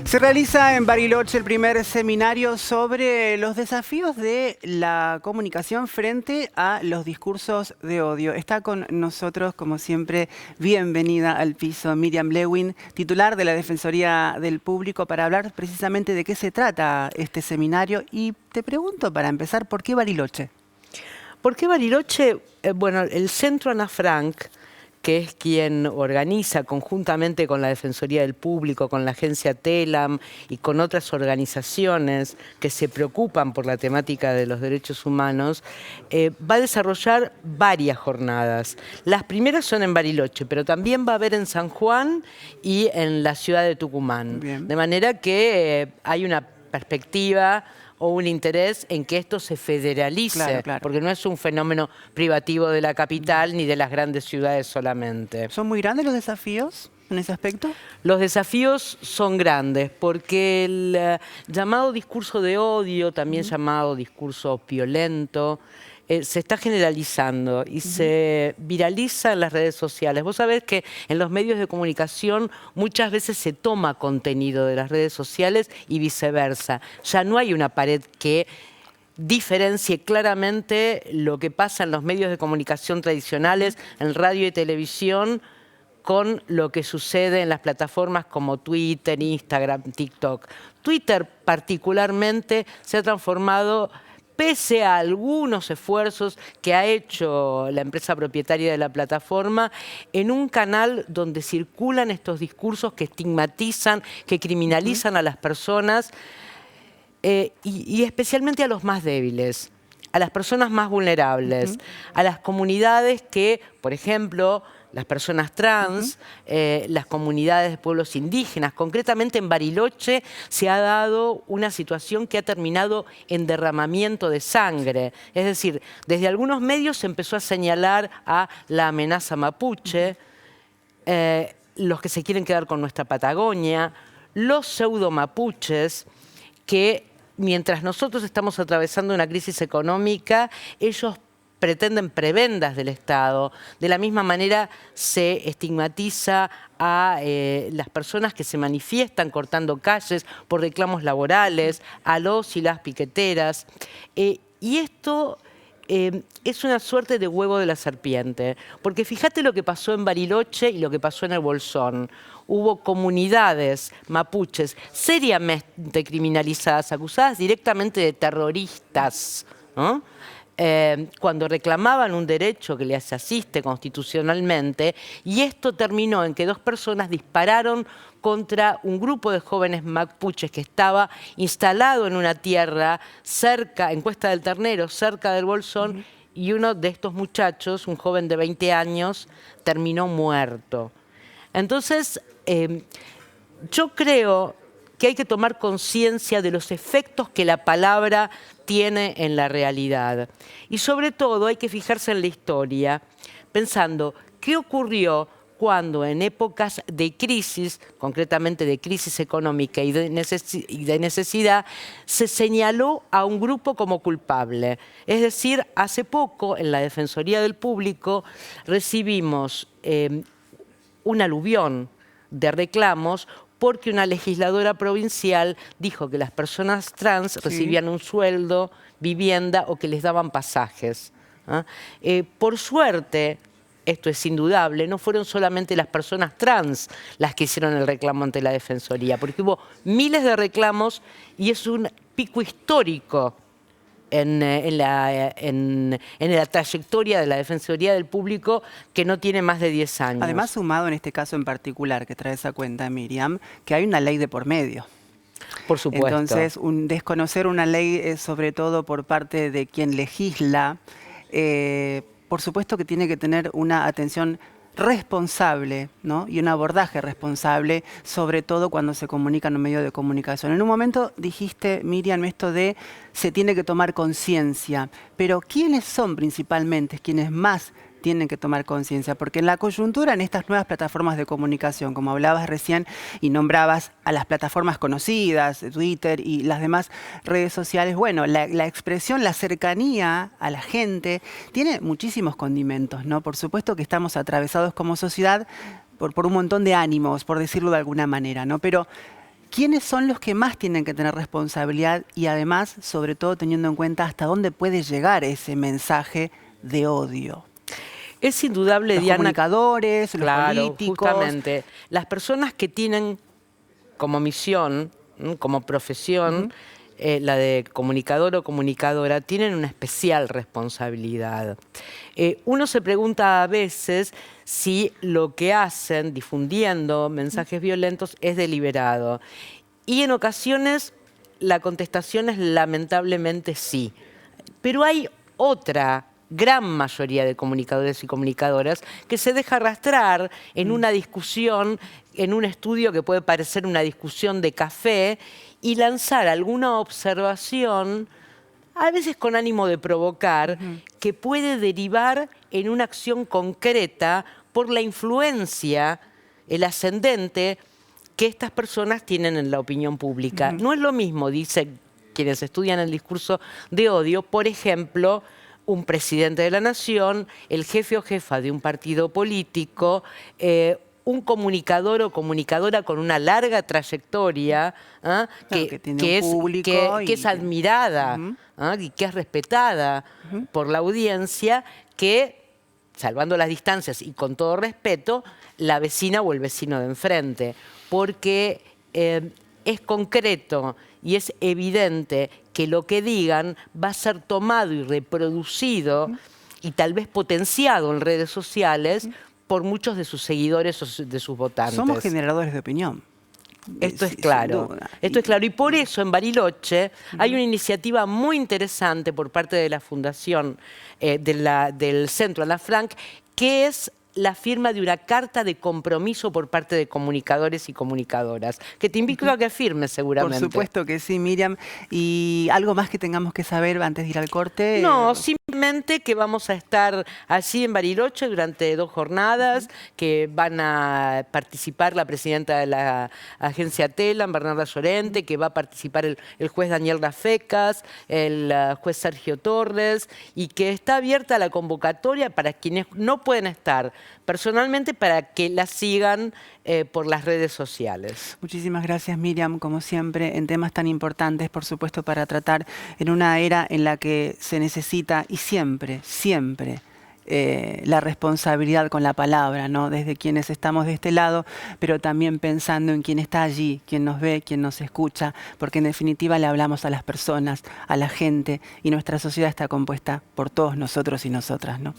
Se realiza en Bariloche el primer seminario sobre los desafíos de la comunicación frente a los discursos de odio. Está con nosotros, como siempre, bienvenida al piso, Miriam Lewin, titular de la Defensoría del Público, para hablar precisamente de qué se trata este seminario. Y te pregunto, para empezar, ¿por qué Bariloche? ¿Por qué Bariloche? Bueno, el Centro Ana Frank, que es quien organiza conjuntamente con la Defensoría del Público, con la agencia TELAM y con otras organizaciones que se preocupan por la temática de los derechos humanos, va a desarrollar varias jornadas. Las primeras son en Bariloche, pero también va a haber en San Juan y en la ciudad de Tucumán. Bien. De manera que hay una perspectiva o un interés en que esto se federalice, Claro. porque no es un fenómeno privativo de la capital ni de las grandes ciudades solamente. ¿Son muy grandes los desafíos en ese aspecto? Los desafíos son grandes porque el llamado discurso de odio, también llamado discurso violento, se está generalizando y se viraliza en las redes sociales. Vos sabés que en los medios de comunicación muchas veces se toma contenido de las redes sociales y viceversa. Ya no hay una pared que diferencie claramente lo que pasa en los medios de comunicación tradicionales, en radio y televisión, con lo que sucede en las plataformas como Twitter, Instagram, TikTok. Twitter particularmente se ha transformado, pese a algunos esfuerzos que ha hecho la empresa propietaria de la plataforma, en un canal donde circulan estos discursos que estigmatizan, que criminalizan a las personas y especialmente a los más débiles, a las personas más vulnerables, a las comunidades que, por ejemplo, las personas trans, las comunidades de pueblos indígenas. Concretamente en Bariloche se ha dado una situación que ha terminado en derramamiento de sangre. Es decir, desde algunos medios se empezó a señalar a la amenaza mapuche, los que se quieren quedar con nuestra Patagonia, los pseudo mapuches que mientras nosotros estamos atravesando una crisis económica, ellos pretenden prebendas del Estado. De la misma manera se estigmatiza a las personas que se manifiestan cortando calles por reclamos laborales, a los y las piqueteras. Y esto es una suerte de huevo de la serpiente, porque fíjate lo que pasó en Bariloche y lo que pasó en el Bolsón. Hubo comunidades mapuches seriamente criminalizadas, acusadas directamente de terroristas, ¿no? Cuando reclamaban un derecho que les asiste constitucionalmente, y esto terminó en que dos personas dispararon contra un grupo de jóvenes mapuches que estaba instalado en una tierra cerca, en Cuesta del Ternero, cerca del Bolsón, y uno de estos muchachos, un joven de 20 años, terminó muerto. Entonces, yo creo que hay que tomar conciencia de los efectos que la palabra tiene en la realidad. Y sobre todo hay que fijarse en la historia, pensando qué ocurrió cuando en épocas de crisis, concretamente de crisis económica y de necesidad, se señaló a un grupo como culpable. Es decir, hace poco en la Defensoría del Público recibimos un aluvión de reclamos porque una legisladora provincial dijo que las personas trans recibían un sueldo, vivienda o que les daban pasajes. Por suerte, esto es indudable, no fueron solamente las personas trans las que hicieron el reclamo ante la Defensoría, porque hubo miles de reclamos y es un pico histórico en la trayectoria de la Defensoría del Público que no tiene más de 10 años. Además, sumado en este caso en particular que trae esa cuenta, Miriam, que hay una ley de por medio. Por supuesto. Entonces, desconocer una ley, sobre todo por parte de quien legisla, por supuesto que tiene que tener una atención responsable, ¿no? Y un abordaje responsable, sobre todo cuando se comunica en un medio de comunicación. En un momento dijiste, Miriam, esto de se tiene que tomar conciencia, pero ¿quiénes son principalmente quienes más tienen que tomar conciencia? Porque en la coyuntura, en estas nuevas plataformas de comunicación, como hablabas recién y nombrabas a las plataformas conocidas, Twitter y las demás redes sociales, bueno, la expresión, la cercanía a la gente tiene muchísimos condimentos, ¿no? Por supuesto que estamos atravesados como sociedad por un montón de ánimos, por decirlo de alguna manera, ¿no? Pero ¿quiénes son los que más tienen que tener responsabilidad y además, sobre todo teniendo en cuenta hasta dónde puede llegar ese mensaje de odio? Es indudable, Los Diana. comunicadores, los Claro, políticos. justamente. Las personas que tienen como misión, como profesión, la de comunicador o comunicadora, tienen una especial responsabilidad. Uno se pregunta a veces si lo que hacen difundiendo mensajes violentos es deliberado. Y en ocasiones la contestación es lamentablemente sí. Pero hay otra gran mayoría de comunicadores y comunicadoras que se deja arrastrar en una discusión, en un estudio que puede parecer una discusión de café, y lanzar alguna observación, a veces con ánimo de provocar, que puede derivar en una acción concreta por la influencia, el ascendente que estas personas tienen en la opinión pública. No es lo mismo, dicen quienes estudian el discurso de odio, por ejemplo, un presidente de la nación, el jefe o jefa de un partido político, un comunicador o comunicadora con una larga trayectoria, Claro, que tiene un público que es admirada y que es respetada por la audiencia, que, salvando las distancias y con todo respeto, la vecina o el vecino de enfrente. Porque es concreto y es evidente que lo que digan va a ser tomado y reproducido y tal vez potenciado en redes sociales por muchos de sus seguidores o de sus votantes. Somos generadores de opinión. Esto es Sin claro. duda. Esto es claro. Y por eso en Bariloche hay una iniciativa muy interesante por parte de la Fundación del Centro Ana Frank, que es la firma de una carta de compromiso por parte de comunicadores y comunicadoras, que te invito a que firmes seguramente. Por supuesto que sí, Miriam. ¿Y algo más que tengamos que saber antes de ir al corte? No, simplemente que vamos a estar allí en Bariloche durante 2 jornadas, que van a participar la presidenta de la agencia TELAM, Bernarda Llorente, que va a participar el juez Daniel Rafecas, el juez Sergio Torres, y que está abierta la convocatoria para quienes no pueden estar personalmente, para que la sigan por las redes sociales. Muchísimas gracias, Miriam, como siempre, en temas tan importantes, por supuesto, para tratar en una era en la que se necesita, y siempre, siempre, la responsabilidad con la palabra, ¿no? Desde quienes estamos de este lado, pero también pensando en quien está allí, quien nos ve, quien nos escucha, porque en definitiva le hablamos a las personas, a la gente, y nuestra sociedad está compuesta por todos nosotros y nosotras, ¿no?